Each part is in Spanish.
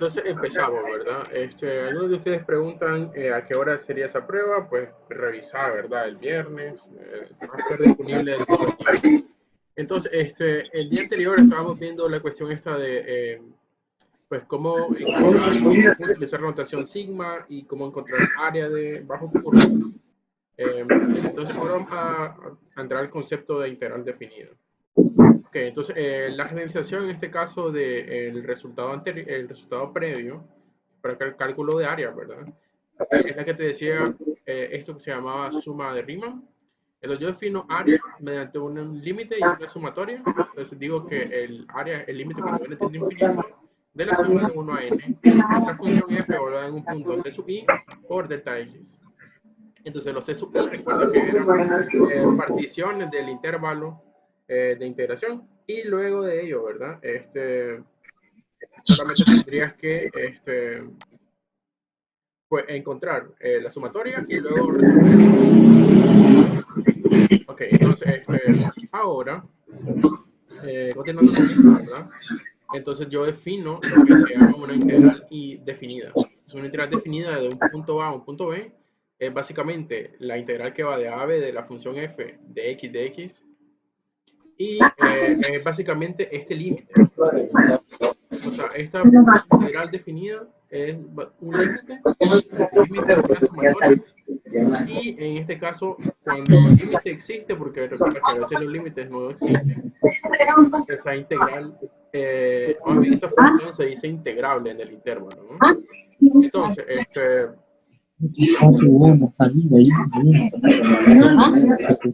entonces empezamos, ¿verdad? Algunos de ustedes preguntan a qué hora sería esa prueba, pues revisar, ¿verdad? El viernes, va a estar disponible todo el día. Entonces, el día anterior estábamos viendo la cuestión esta de, pues, cómo encontrar, cómo utilizar la notación sigma y cómo encontrar área de bajo curva. Entonces, ahora vamos a entrar al concepto de integral definido. Ok, entonces la generalización en este caso del resultado el resultado previo para el cálculo de área, ¿verdad? Es la que te decía esto que se llamaba suma de Riemann. Entonces yo defino área mediante un límite y una sumatoria. Entonces digo que el área es el límite cuando n tiende a infinito de la suma de 1 a n de la función f evaluada en un punto c sub i por delta x. Entonces los c sub i, recuerda que eran particiones del intervalo de integración, y luego de ello, ¿verdad? Solamente tendrías que pues, encontrar la sumatoria y luego resolver. Ok, entonces ahora, continuando con esto, ¿verdad? Entonces yo defino lo que se llama una integral definida. Es una integral definida de un punto A a un punto B. Es básicamente la integral que va de A a B de la función f de x y es básicamente este límite. O sea, esta integral definida es un límite, el límite de una sumatoria, y en este caso, cuando el límite existe, porque recuerda que a veces los límites no existen, esa integral, más bien esa función se dice integrable en el intervalo, ¿no? Entonces,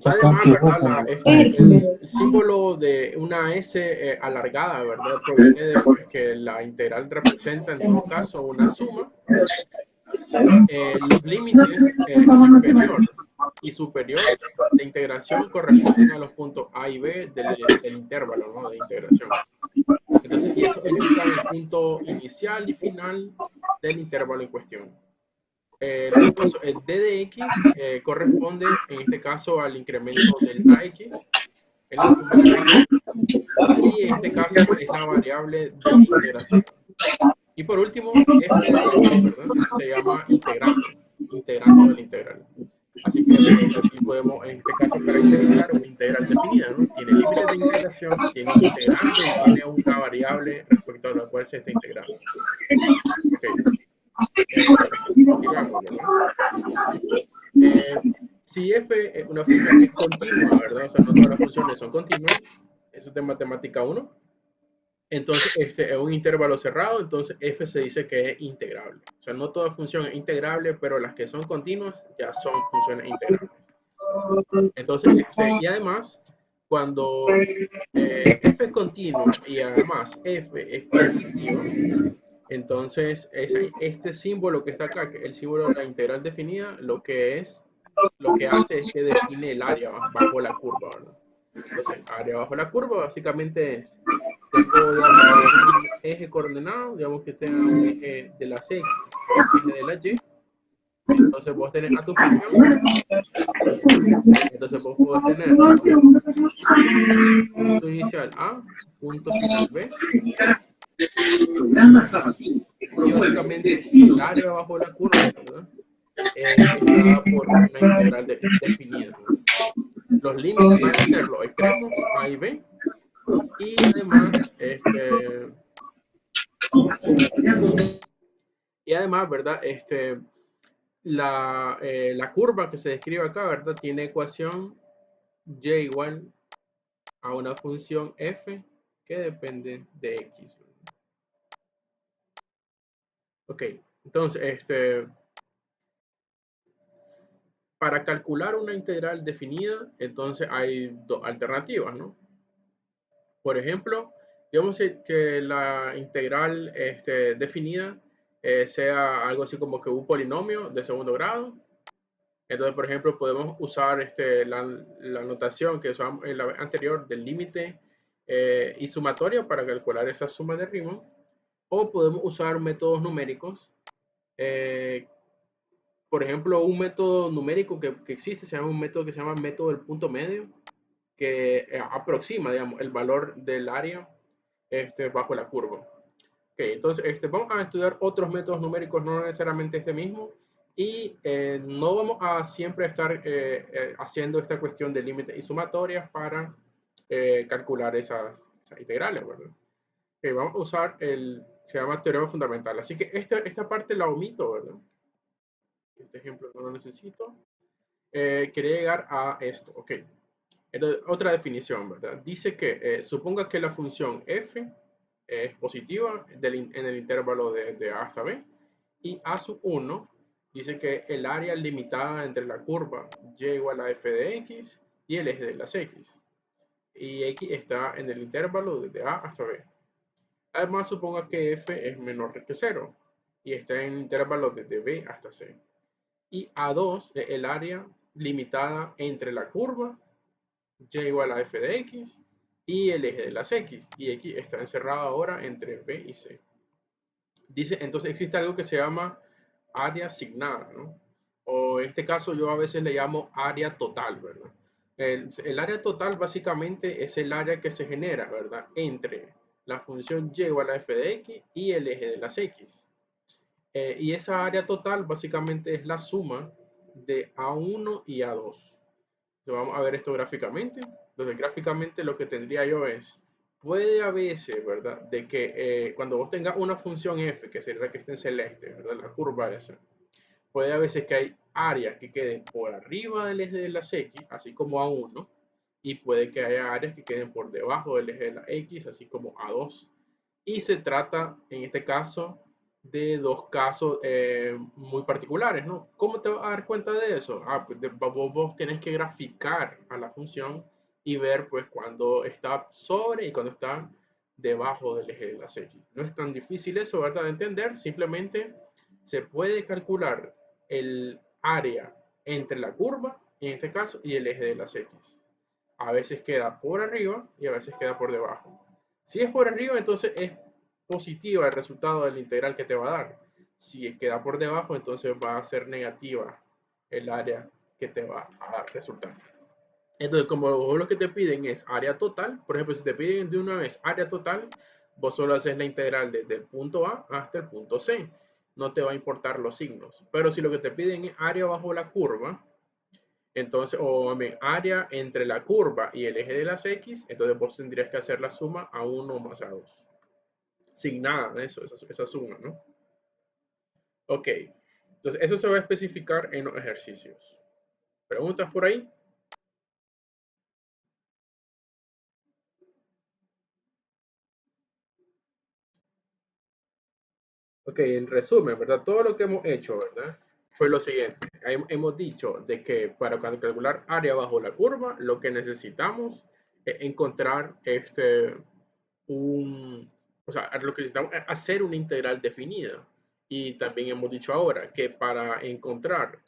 además, ¿verdad? El símbolo de una S alargada, ¿verdad? Proviene de pues, que la integral representa en todo caso una suma. Los límites inferior y superior de integración corresponden a los puntos A y B del intervalo, ¿no? De integración. Entonces, y eso indica el punto inicial y final del intervalo en cuestión. Luego eso, el d de x corresponde en este caso al incremento delta x en la suma de Riemann, y en este caso es la variable de integración. Y por último, f de x, ¿verdad? Se llama integrando de la integral. Así que así podemos en este caso caracterizar una integral definida, ¿no? Tiene límites de integración, tiene un integrando y tiene una variable respecto a la cual se está integrando. Ok. Continuamos, ¿verdad? Si f una función es continua, ¿verdad? O sea, no todas las funciones son continuas, eso es de matemática 1. Entonces, es un intervalo cerrado, entonces f se dice que es integrable. O sea, no toda función es integrable, pero las que son continuas ya son funciones integrables. Entonces, y además, cuando f es continua y además f es positiva, entonces este símbolo que está acá, que es el símbolo de la integral definida, lo que hace es que define el área bajo la curva, ¿verdad? Entonces, área bajo la curva básicamente es, tengo, digamos, un eje coordenado, digamos que sea un eje de la C, un eje de la Y. Entonces vos tenés a tu función, entonces vos podés tener punto inicial A, punto final B, y básicamente el área bajo la curva, ¿verdad? Es dada por una integral definida, ¿verdad? Los límites van a ser los extremos A y B, y además ¿verdad? La curva que se describe acá, ¿verdad? Tiene ecuación y igual a una función f que depende de x, ¿verdad? Ok, entonces, para calcular una integral definida, entonces hay dos alternativas, ¿no? Por ejemplo, digamos que la integral definida sea algo así como que un polinomio de segundo grado. Entonces, por ejemplo, podemos usar la notación que usamos en la vez anterior del límite y sumatoria para calcular esa suma de Riemann. O podemos usar métodos numéricos. Por ejemplo, un método numérico que existe se llama un método que se llama método del punto medio, que aproxima, digamos, el valor del área bajo la curva. entonces vamos a estudiar otros métodos numéricos, no necesariamente este mismo, y no vamos a siempre estar haciendo esta cuestión de límites y sumatorias para calcular esas integrales, ¿verdad? Vamos a usar se llama teorema fundamental, así que esta parte la omito, ¿verdad? Este ejemplo no lo necesito. Quería llegar a esto, ok. Entonces, otra definición, ¿verdad? Dice que suponga que la función f es positiva en el intervalo de a hasta b y a sub 1 dice que el área limitada entre la curva y igual a f de x y el eje de las x. Y x está en el intervalo desde a hasta b. Además, suponga que f es menor que 0 y está en el intervalo desde b hasta c. Y A2 es el área limitada entre la curva y igual a f de x y el eje de las x. Y x está encerrado ahora entre b y c. Dice, entonces existe algo que se llama área asignada, ¿no? O en este caso yo a veces le llamo área total, ¿verdad? El área total básicamente es el área que se genera, ¿verdad? Entre la función y igual a f de x y el eje de las x. Y esa área total básicamente es la suma de A1 y A2. Entonces vamos a ver esto gráficamente. Entonces gráficamente lo que tendría yo es, puede a veces, ¿verdad? De que cuando vos tengas una función f, que sería la que esté en celeste, ¿verdad? La curva esa, puede a veces que hay áreas que queden por arriba del eje de las x, así como A1, y puede que haya áreas que queden por debajo del eje de la x, así como A2. Y se trata, en este caso, de dos casos muy particulares, ¿no? ¿Cómo te vas a dar cuenta de eso? Pues vos tenés que graficar a la función y ver, pues, cuando está sobre y cuando está debajo del eje de las x. No es tan difícil eso, ¿verdad? De entender. Simplemente se puede calcular el área entre la curva, en este caso, y el eje de las x. A veces queda por arriba y a veces queda por debajo. Si es por arriba, entonces es positiva el resultado del integral que te va a dar. Si queda por debajo, entonces va a ser negativa el área que te va a dar resultado. Entonces, como vos lo que te piden es área total, por ejemplo, si te piden de una vez área total, vos solo haces la integral desde el punto A hasta el punto C. No te va a importar los signos. Pero si lo que te piden es área bajo la curva, entonces, o área entre la curva y el eje de las x, entonces vos tendrías que hacer la suma a 1 más a 2. Sin nada de eso, esa suma, ¿no? Ok, entonces eso se va a especificar en los ejercicios. ¿Preguntas por ahí? Ok, en resumen, ¿verdad? Todo lo que hemos hecho, ¿verdad? Fue lo siguiente. Hemos dicho de que para calcular área bajo la curva, lo que necesitamos es encontrar o sea, lo que necesitamos es hacer una integral definida. Y también hemos dicho ahora que para encontrar,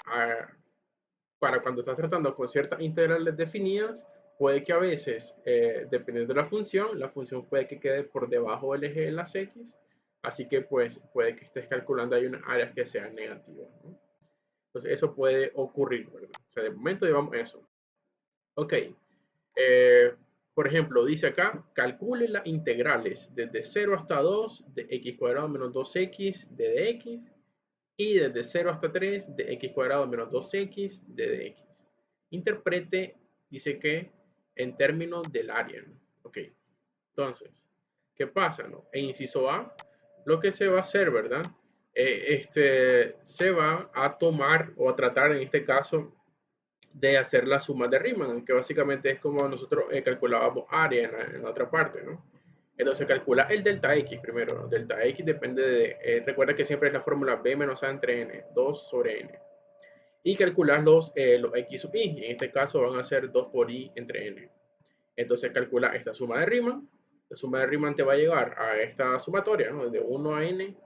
para cuando estás tratando con ciertas integrales definidas, puede que a veces, dependiendo de la función puede que quede por debajo del eje de las x, así que pues puede que estés calculando ahí unas áreas que sean negativas, ¿no? Entonces eso puede ocurrir, ¿verdad? O sea, de momento llevamos eso. Ok, eh, por ejemplo, dice acá, calcule las integrales desde 0 hasta 2 de x cuadrado menos 2x de dx y desde 0 hasta 3 de x cuadrado menos 2x de dx. Interprete, dice que en términos del área, ¿no? Ok, entonces, ¿qué pasa, no? En inciso A, lo que se va a hacer, ¿verdad? Se va a tomar o a tratar en este caso de hacer la suma de Riemann, que básicamente es como nosotros calculábamos área en la otra parte, ¿no? Entonces calcula el delta x primero, ¿no? Delta x depende de, recuerda que siempre es la fórmula b menos a entre n, 2 sobre n. Y calcular los x sub i, en este caso van a ser 2 por i entre n. Entonces calcula esta suma de Riemann. La suma de Riemann te va a llevar a esta sumatoria, ¿no? De 1 a n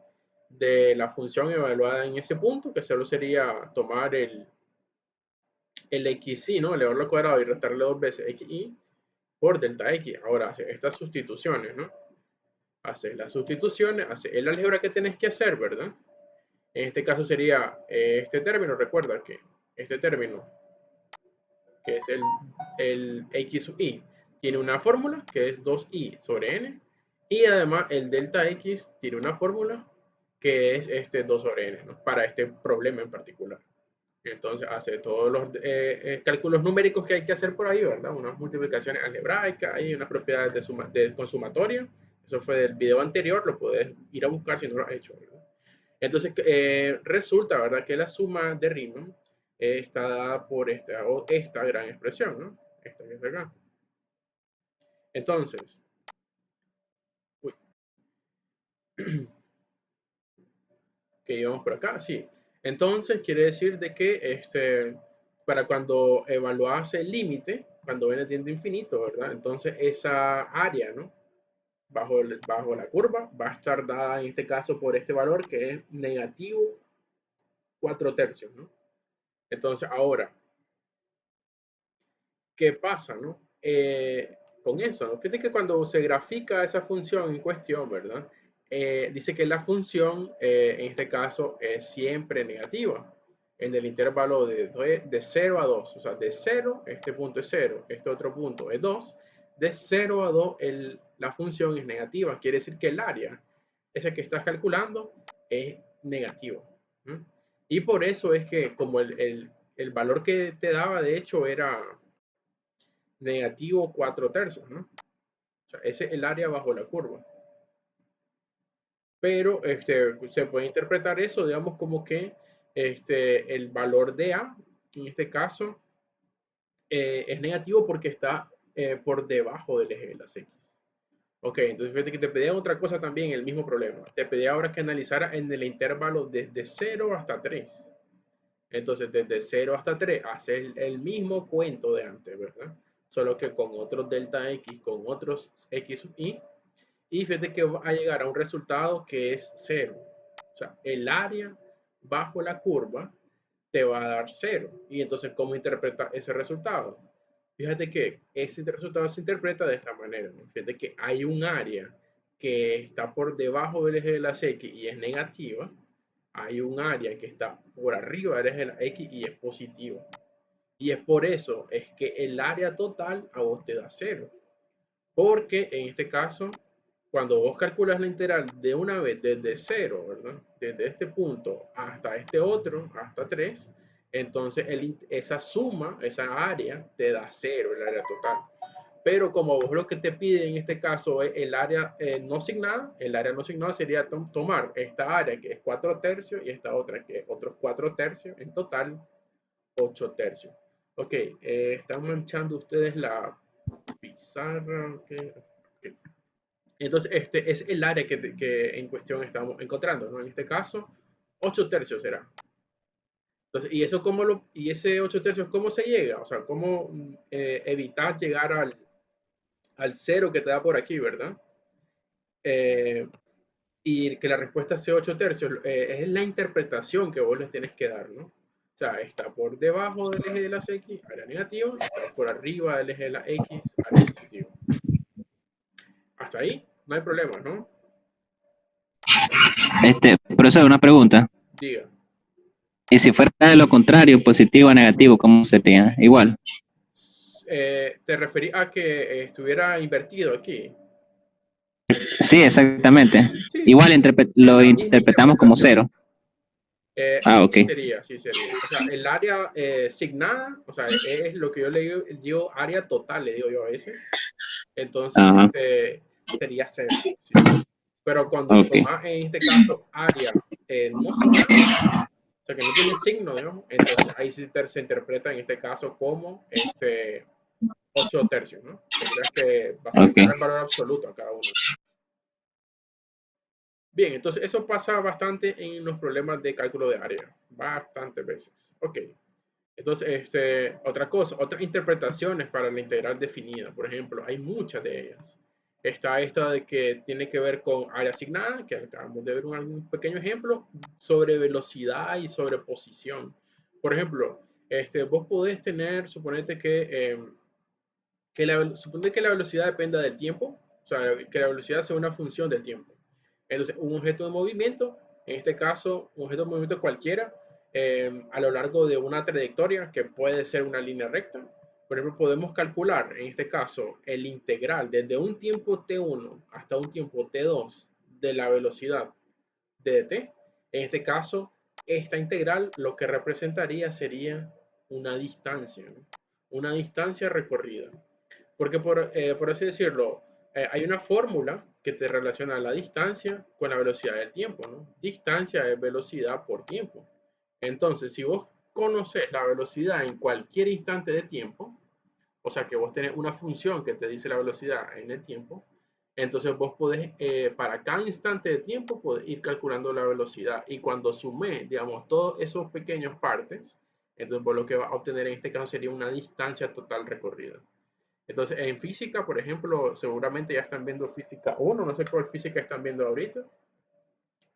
de la función evaluada en ese punto, que solo sería tomar el xy, ¿no? Elevarlo al cuadrado y restarle dos veces xy por delta x. Ahora hace estas sustituciones, ¿no? Hace las sustituciones, hace el álgebra que tenés que hacer, ¿verdad? En este caso sería este término, recuerda que este término, que es el x sub i, tiene una fórmula que es 2i sobre n, Y además el delta X tiene una fórmula que es 2 sobre n, ¿no? Para este problema en particular. Entonces hace todos los cálculos numéricos que hay que hacer por ahí, ¿verdad? Unas multiplicaciones algebraicas y unas propiedades de consumatoria. Eso fue del video anterior, lo puedes ir a buscar si no lo has hecho, ¿verdad? Entonces resulta, ¿verdad? Que la suma de Riemann está dada por esta gran expresión, ¿no? Esta que está acá. Entonces, uy, que íbamos por acá, sí. Entonces quiere decir de que para cuando evaluase el límite, cuando n tiende a infinito, ¿verdad? Entonces esa área, ¿no? Bajo la curva va a estar dada en este caso por este valor que es negativo 4 tercios, ¿no? Entonces ahora, ¿qué pasa, no? Con eso, ¿no? Fíjate que cuando se grafica esa función en cuestión, ¿verdad? Dice que la función, en este caso, es siempre negativa en el intervalo de 0 a 2. O sea, de 0, este punto es 0, este otro punto es 2. De 0 a 2, la función es negativa. Quiere decir que el área, esa que estás calculando, es negativo. ¿Mm? Y por eso es que como el valor que te daba, de hecho, era negativo 4 tercios, ¿no? O sea, ese es el área bajo la curva. Pero se puede interpretar eso, digamos, como que el valor de A, en este caso, es negativo porque está por debajo del eje de las X. Ok, entonces fíjate que te pedía otra cosa también, el mismo problema. Te pedía ahora que analizara en el intervalo desde 0 hasta 3. Entonces, desde 0 hasta 3, hace el mismo cuento de antes, ¿verdad? Solo que con otros delta X, con otros X sub Y. Y fíjate que va a llegar a un resultado que es 0. O sea, el área bajo la curva te va a dar 0. Y entonces, ¿cómo interpreta ese resultado? Fíjate que ese resultado se interpreta de esta manera, ¿no? Fíjate que hay un área que está por debajo del eje de las X y es negativa. Hay un área que está por arriba del eje de la X y es positiva. Y es por eso, es que el área total a vos te da 0. Porque en este caso, cuando vos calculas la integral de una vez desde 0, ¿verdad? Desde este punto hasta este otro, hasta 3, entonces esa suma, esa área, te da 0, el área total. Pero como vos lo que te pide en este caso es el área no asignada, el área no asignada sería tomar esta área que es 4 tercios y esta otra que es otros 4 tercios, en total 8 tercios. Ok, están manchando ustedes la pizarra. Okay. Okay. Entonces, este es el área que en cuestión estamos encontrando, ¿no? En este caso, 8 tercios será. Entonces, y ese 8 tercios, ¿cómo se llega? O sea, ¿cómo evitar llegar al 0 que te da por aquí, ¿verdad? Eh, y que la respuesta sea 8 tercios, es la interpretación que vos les tienes que dar, ¿no? O sea, está por debajo del eje de las X, área negativa, está por arriba del eje de la X, área positiva. Hasta ahí, no hay problema, ¿no? Profesor, una pregunta. Diga. Y si fuera de lo contrario, positivo o negativo, ¿cómo sería? Igual. ¿Te referí a que estuviera invertido aquí? Sí, exactamente. Sí, Igual es lo la misma interpretamos como interpretación. cero. Ah, ok. Así sería, así sería. O sea, el área asignada, o sea, es lo que yo le digo área total, le digo yo a veces. Entonces, Ajá, sería 0. ¿Sí? Pero cuando ok. tomas en este caso área no asignada, o sea, que no tiene signo, digamos, entonces ahí sí se interpreta en este caso como 8 tercios, ¿no? Tendrías que Ok. asignar el valor absoluto a cada uno. Bien, entonces eso pasa bastante en los problemas de cálculo de área, bastantes veces. Ok, entonces otra cosa, otras interpretaciones para la integral definida, por ejemplo, hay muchas de ellas. Está esta de que tiene que ver con área asignada, que acabamos de ver un pequeño ejemplo, sobre velocidad y sobre posición. Por ejemplo, vos podés tener, suponete supone que la velocidad dependa del tiempo, o sea, que la velocidad sea una función del tiempo. Entonces, un objeto de movimiento, en este caso, un objeto de movimiento cualquiera, a lo largo de una trayectoria que puede ser una línea recta, Por ejemplo, podemos calcular, en este caso, el integral desde un tiempo t1 hasta un tiempo t2 de la velocidad de t. En este caso, esta integral lo que representaría sería una distancia, ¿no? Una distancia recorrida. Porque por así decirlo, hay una fórmula que te relaciona la distancia con la velocidad del tiempo, ¿no? Distancia es velocidad por tiempo. Entonces, si vos conoces la velocidad en cualquier instante de tiempo, o sea que vos tenés una función que te dice la velocidad en el tiempo, entonces vos podés, para cada instante de tiempo, podés ir calculando la velocidad. Y cuando sumé, digamos, todos esos pequeños partes, entonces vos lo que vas a obtener en este caso sería una distancia total recorrida. Entonces, en física, por ejemplo, seguramente ya están viendo física 1, no sé cuál física están viendo ahorita.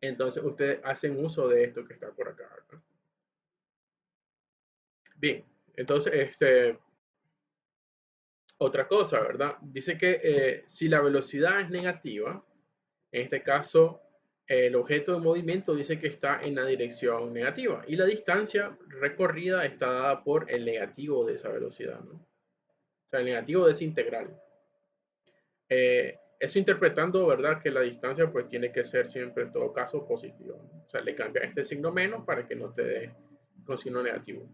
Entonces, ustedes hacen uso de esto que está por acá, ¿verdad? Bien, entonces, otra cosa, ¿verdad? Dice que si la velocidad es negativa, en este caso, el objeto de movimiento dice que está en la dirección negativa y la distancia recorrida está dada por el negativo de esa velocidad, ¿no? O sea, el negativo de esa integral. Eso interpretando, ¿verdad? Que la distancia pues tiene que ser siempre en todo caso positiva, ¿no? O sea, le cambia este signo menos para que no te dé con signo negativo.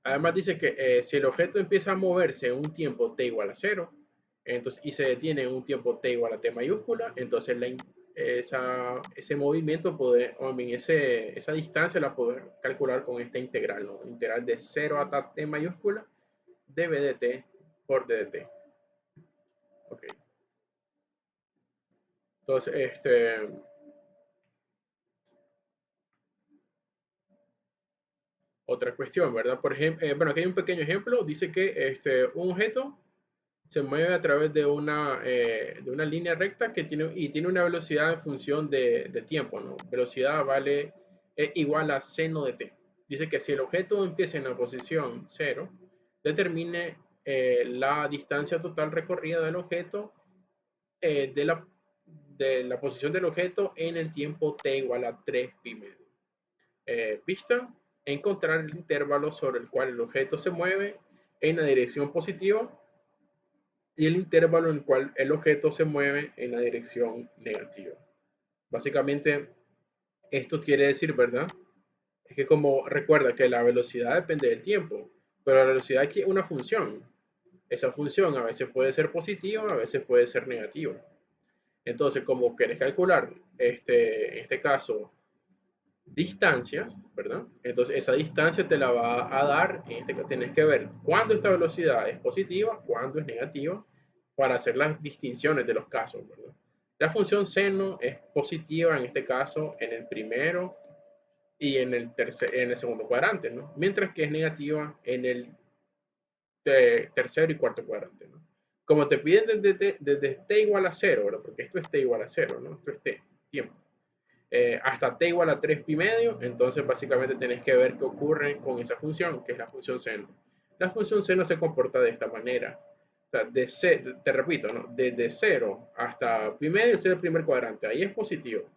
Además dice que si el objeto empieza a moverse en un tiempo t igual a 0, entonces, y se detiene en un tiempo t igual a t mayúscula, entonces ese movimiento, esa distancia la poder calcular con esta integral, ¿no? Integral de 0 hasta t mayúscula dv dt por ddt. Ok. Entonces, otra cuestión, ¿verdad? Por ejemplo, bueno, aquí hay un pequeño ejemplo. Dice que un objeto se mueve a través de una línea recta que tiene una velocidad en función de tiempo, ¿no? Velocidad vale igual a seno de t. Dice que si el objeto empieza en la posición 0, determine la distancia total recorrida del objeto de la posición del objeto en el tiempo t igual a 3 pi medio. Pista, encontrar el intervalo sobre el cual el objeto se mueve en la dirección positiva y el intervalo en el cual el objeto se mueve en la dirección negativa. Básicamente, esto quiere decir, ¿verdad? Es que como recuerda que la velocidad depende del tiempo, pero la velocidad aquí es una función. Esa función a veces puede ser positiva, a veces puede ser negativa. Entonces, como querés calcular, en este caso, distancias, ¿verdad? Entonces esa distancia te la va a dar, tenés que ver cuándo esta velocidad es positiva, cuándo es negativa, para hacer las distinciones de los casos, ¿verdad? La función seno es positiva en este caso en el primero y en el segundo cuadrante, ¿no? Mientras que es negativa en el tercero y cuarto cuadrante, ¿no? Como te piden desde t igual a 0, ¿verdad? Porque esto es t igual a 0, ¿no? Esto es t, tiempo. Hasta t igual a 3 pi medio, entonces básicamente tenés que ver qué ocurre con esa función, que es la función seno. La función seno se comporta de esta manera. O sea, te repito, ¿no? Desde 0 hasta pi medio, ese es el primer cuadrante, ahí es positivo.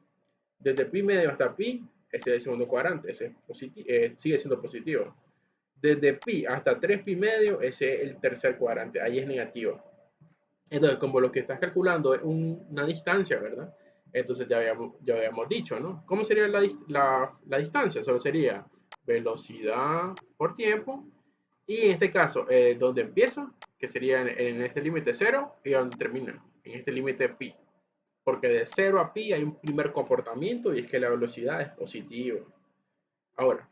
Desde pi medio hasta pi, ese es el segundo cuadrante, ese es sigue siendo positivo. Desde pi hasta 3 pi medio, ese es el tercer cuadrante, ahí es negativo. Entonces, como lo que estás calculando es una distancia, ¿verdad? Entonces ya habíamos dicho, ¿no? ¿Cómo sería la distancia? Solo sería velocidad por tiempo. Y en este caso, donde empieza, que sería en este límite 0, y donde termina, en este límite pi. Porque de 0 a pi hay un primer comportamiento y es que la velocidad es positiva. Ahora,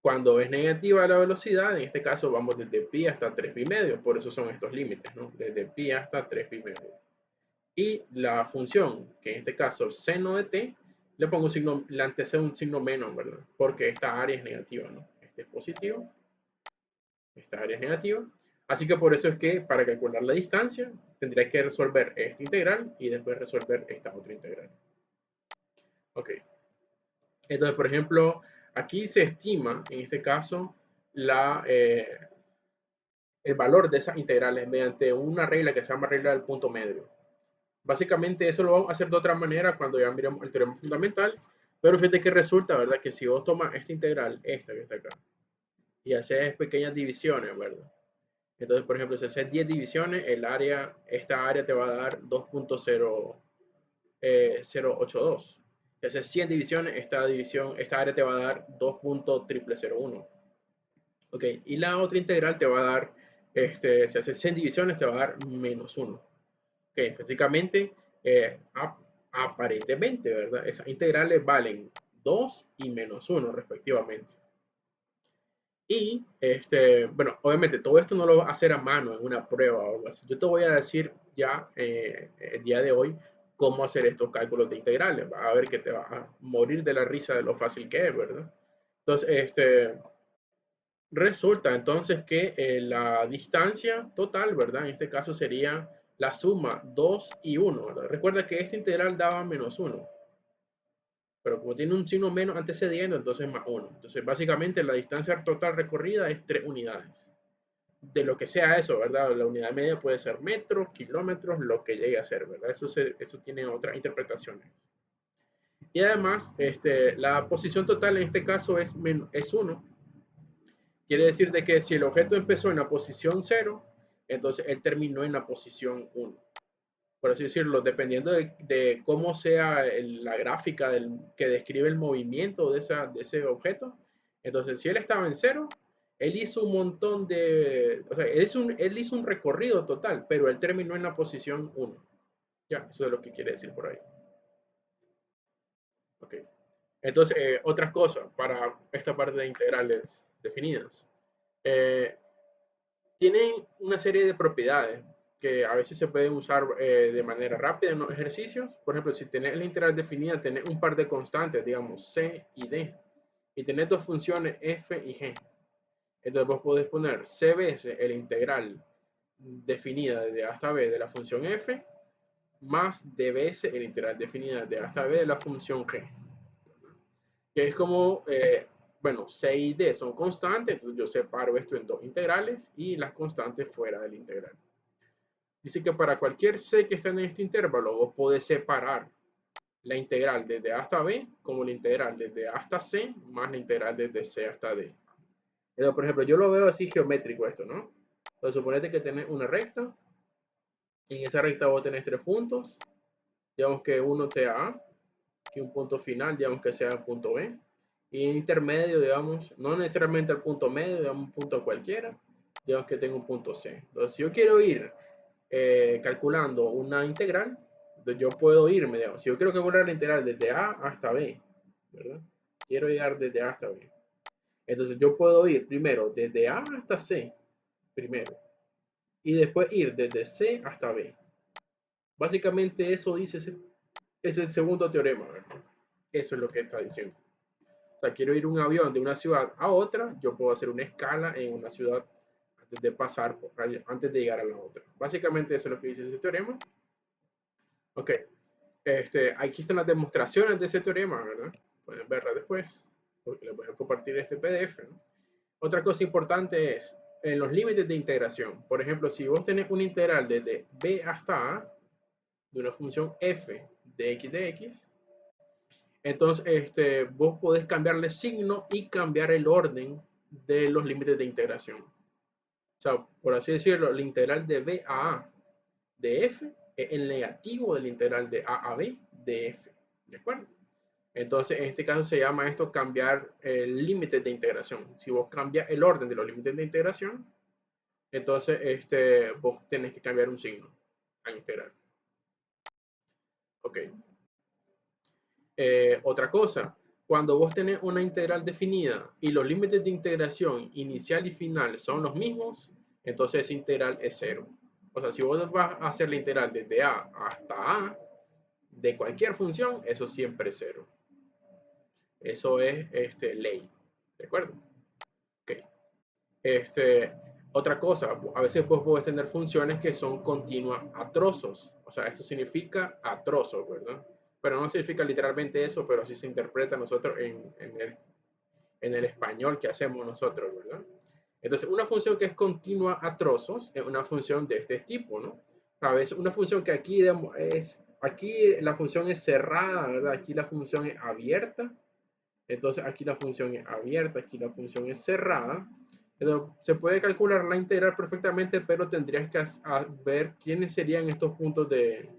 cuando es negativa la velocidad, en este caso vamos desde pi hasta 3 pi medio, por eso son estos límites, ¿no? Desde pi hasta 3 pi medio. Y la función, que en este caso seno de t, le pongo un signo, le antecede un signo menos, ¿verdad? Porque esta área es negativa, ¿no? Este es positivo, esta área es negativa. Así que por eso es que para calcular la distancia, tendría que resolver esta integral y después resolver esta otra integral. Ok. Entonces, por ejemplo, aquí se estima, en este caso, el valor de esas integrales mediante una regla que se llama regla del punto medio. Básicamente eso lo vamos a hacer de otra manera cuando ya miremos el teorema fundamental, pero fíjate que resulta, ¿verdad? Que si vos tomas esta integral, esta que está acá, y haces pequeñas divisiones, ¿verdad? Entonces, por ejemplo, si haces 10 divisiones, esta área te va a dar 2.082. Si haces 100 divisiones, esta área te va a dar 2.001. Ok, y la otra integral te va a dar, si haces 100 divisiones, te va a dar -1. Ok, básicamente, aparentemente, ¿verdad? Esas integrales valen 2 y -1 respectivamente. Y, bueno, obviamente todo esto no lo vas a hacer a mano en una prueba o algo así. Yo te voy a decir ya el día de hoy cómo hacer estos cálculos de integrales. Vas a ver que te vas a morir de la risa de lo fácil que es, ¿verdad? Entonces, resulta entonces que la distancia total, ¿verdad? En este caso sería la suma 2 y 1, ¿verdad? Recuerda que esta integral daba -1, pero como tiene un signo menos antecediendo, entonces +1. Entonces, básicamente la distancia total recorrida es 3 unidades. De lo que sea eso, ¿verdad? La unidad media puede ser metros, kilómetros, lo que llegue a ser, ¿verdad? Eso tiene otras interpretaciones. Y además, la posición total en este caso es 1. Quiere decir de que si el objeto empezó en la posición 0, entonces él terminó en la posición 1. Por así decirlo, dependiendo de cómo sea la gráfica que describe el movimiento de ese objeto. Entonces, si él estaba en 0, él hizo un montón de... O sea, él hizo un recorrido total, pero él terminó en la posición 1. Ya, eso es lo que quiere decir por ahí. Ok. Entonces, otras cosas para esta parte de integrales definidas. Eh, Tienen una serie de propiedades que a veces se pueden usar de manera rápida en los ejercicios. Por ejemplo, si tenés la integral definida, tenés un par de constantes, digamos c y d, y tenés dos funciones f y g. Entonces vos podés poner c veces el integral definida de a hasta b de la función f, más d veces el integral definida de a hasta b de la función g. Que es como, bueno, c y d son constantes, entonces yo separo esto en dos integrales y las constantes fuera del integral. Dice que para cualquier c que esté en este intervalo, vos podés separar la integral desde a hasta b como la integral desde a hasta c más la integral desde c hasta d. Entonces, por ejemplo, yo lo veo así geométrico esto, ¿no? Entonces, suponete que tenés una recta y en esa recta vos tenés tres puntos. Digamos que uno sea A y un punto final, digamos que sea el punto B. Y en intermedio, digamos, no necesariamente al punto medio, digamos un punto cualquiera, digamos que tengo un punto C. Entonces, si yo quiero ir calculando una integral, yo puedo irme, digamos, si yo quiero calcular la integral desde A hasta B, ¿verdad? Quiero llegar desde A hasta B. Entonces yo puedo ir primero desde A hasta C, primero, y después ir desde C hasta B. Básicamente eso dice ese segundo teorema, ¿verdad? Eso es lo que está diciendo. O sea, quiero ir un avión de una ciudad a otra, yo puedo hacer una escala en una ciudad antes de pasar, antes de llegar a la otra. Básicamente eso es lo que dice ese teorema. Ok, aquí están las demostraciones de ese teorema, ¿verdad? Pueden verla después, porque les voy a compartir este PDF, ¿no? Otra cosa importante es, en los límites de integración, por ejemplo, si vos tenés una integral desde b hasta a, de una función f de x, entonces vos podés cambiarle signo y cambiar el orden de los límites de integración. O sea, por así decirlo, la integral de b a de f es el negativo del integral de a b de f. ¿De acuerdo? Entonces, en este caso se llama esto cambiar el límite de integración. Si vos cambias el orden de los límites de integración, entonces vos tenés que cambiar un signo a integral. Ok. Otra cosa, cuando vos tenés una integral definida y los límites de integración inicial y final son los mismos, entonces esa integral es 0. O sea, si vos vas a hacer la integral desde a hasta a de cualquier función, eso siempre es 0. Eso es ley. ¿De acuerdo? Ok. Otra cosa, a veces vos podés tener funciones que son continuas a trozos. O sea, esto significa a trozos, ¿verdad? Pero no significa literalmente eso, pero así se interpreta nosotros en el español que hacemos nosotros, ¿verdad? Entonces, una función que es continua a trozos es una función de este tipo, ¿no? A veces una función que aquí la función es cerrada, ¿verdad? Aquí la función es abierta. Entonces, aquí la función es abierta, aquí la función es cerrada. Entonces, se puede calcular la integral perfectamente, pero tendrías que ver quiénes serían estos puntos de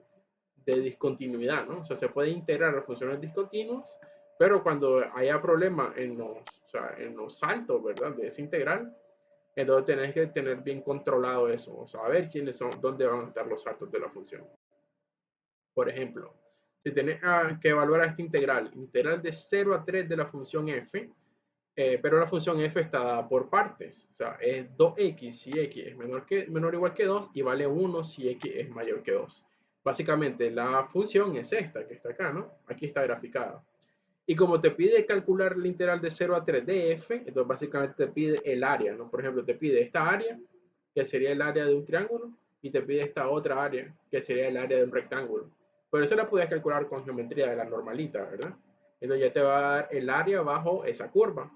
discontinuidad, ¿no? O sea, se puede integrar las funciones discontinuas, pero cuando haya problema o sea, en los saltos, ¿verdad? De esa integral, entonces tenés que tener bien controlado eso, o sea, saber quiénes son, dónde van a estar los saltos de la función. Por ejemplo, si tenés que evaluar esta integral de 0 a 3 de la función f, pero la función f está dada por partes, o sea, es 2x si x es menor o igual que 2 y vale 1 si x es mayor que 2. Básicamente la función es esta que está acá, ¿no? Aquí está graficada. Y como te pide calcular la integral de 0 a 3 de f, entonces básicamente te pide el área, ¿no? Por ejemplo, te pide esta área, que sería el área de un triángulo, y te pide esta otra área, que sería el área de un rectángulo. Pero eso la puedes calcular con geometría de la normalita, ¿verdad? Entonces ya te va a dar el área bajo esa curva,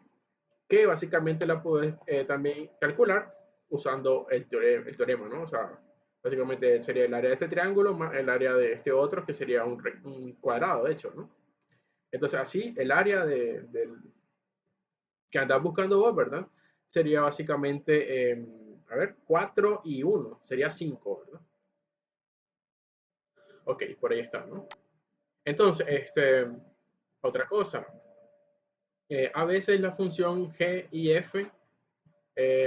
que básicamente la puedes también calcular usando el teorema, ¿no? O sea, básicamente sería el área de este triángulo más el área de este otro, que sería un cuadrado, de hecho, ¿no? Entonces, así, el área que andas buscando vos, ¿verdad? Sería básicamente, a ver, 4 y 1, sería 5, ¿verdad? Ok, por ahí está, ¿no? Entonces, otra cosa, a veces la función g y f,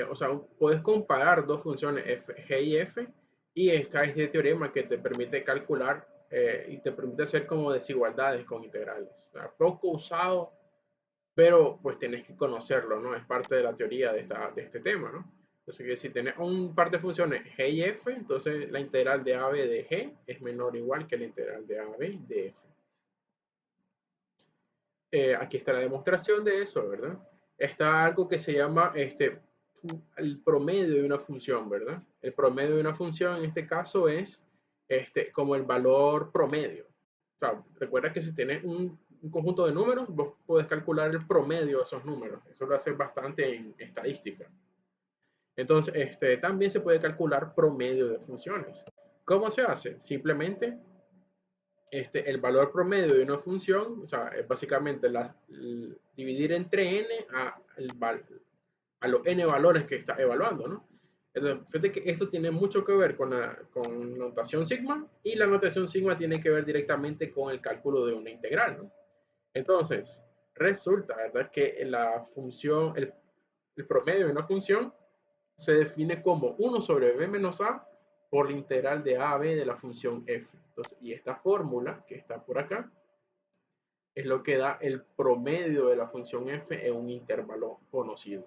o sea, puedes comparar dos funciones g y f, y está este teorema que te permite calcular y te permite hacer como desigualdades con integrales. O sea, poco usado, pero pues tenés que conocerlo, ¿no? Es parte de la teoría de este tema, ¿no? Entonces, que si tenés un par de funciones g y f, entonces la integral de AB de g es menor o igual que la integral de AB de f. Aquí está la demostración de eso, ¿verdad? Está algo que se llama el promedio de una función, ¿verdad? El promedio de una función en este caso es como el valor promedio. O sea, recuerda que si tienes un conjunto de números, vos podés calcular el promedio de esos números. Eso lo hace bastante en estadística. Entonces, también se puede calcular promedio de funciones. ¿Cómo se hace? Simplemente el valor promedio de una función, o sea, es básicamente dividir entre n a los n valores que está evaluando, ¿no? Entonces, fíjate que esto tiene mucho que ver con notación sigma, y la notación sigma tiene que ver directamente con el cálculo de una integral, ¿no? Entonces, resulta, ¿verdad?, que la función, el promedio de una función se define como 1 sobre b menos a por la integral de a a b de la función f. Entonces, y esta fórmula que está por acá es lo que da el promedio de la función f en un intervalo conocido.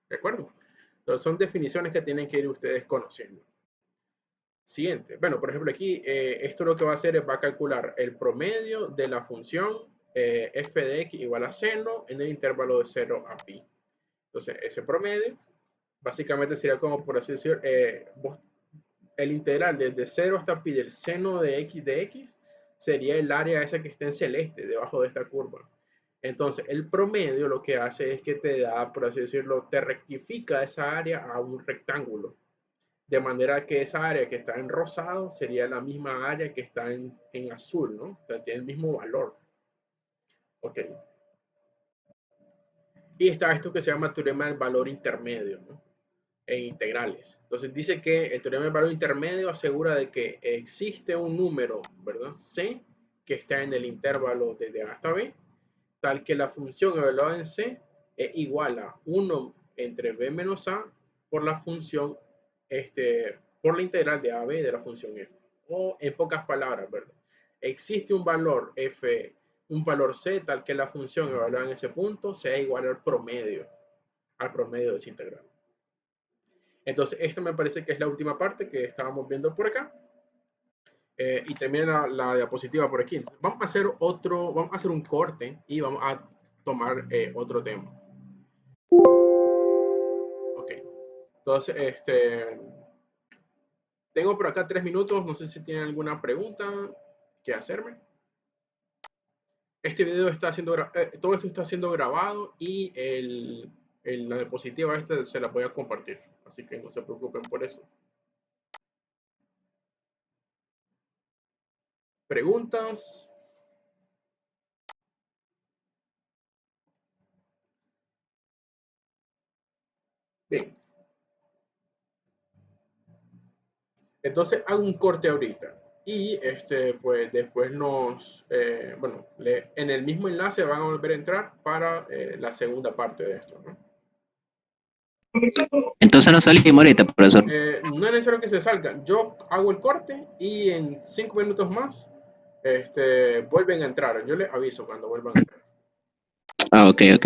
¿De acuerdo? Entonces, son definiciones que tienen que ir ustedes conociendo. Siguiente. Bueno, por ejemplo, aquí esto lo que va a hacer es va a calcular el promedio de la función f de x igual a seno en el intervalo de 0 a pi. Entonces, ese promedio básicamente sería como, por así decir, el integral desde 0 hasta pi del seno de x sería el área esa que está en celeste, debajo de esta curva. Entonces, el promedio lo que hace es que te da, por así decirlo, te rectifica esa área a un rectángulo. De manera que esa área que está en rosado sería la misma área que está en azul, ¿no? O sea, tiene el mismo valor. Ok. Y está esto que se llama teorema del valor intermedio, ¿no? En integrales. Entonces dice que el teorema del valor intermedio asegura de que existe un número, ¿verdad? C, que está en el intervalo desde A hasta B, tal que la función evaluada en C es igual a 1 entre B menos A por la función, por la integral de AB de la función f. O en pocas palabras, ¿verdad? Existe un valor f, un valor c, tal que la función evaluada en ese punto sea igual al promedio de esa integral. Entonces, esto me parece que es la última parte que estábamos viendo por acá. Y termina la diapositiva por aquí. Entonces, vamos a hacer un corte y vamos a tomar otro tema. Ok. Entonces, tengo por acá 3 minutos. No sé si tienen alguna pregunta que hacerme. Este video está siendo, todo esto está siendo grabado, y la diapositiva se la voy a compartir. Así que no se preocupen por eso. ¿Preguntas? Bien, Entonces hago un corte ahorita. Y pues después bueno, en el mismo enlace van a volver a entrar para la segunda parte de esto, ¿no? Entonces no salimos ahorita, profesor. No es necesario que se salgan. Yo hago el corte y en 5 minutos más vuelven a entrar. Yo les aviso cuando vuelvan a entrar. Ah, ok, ok.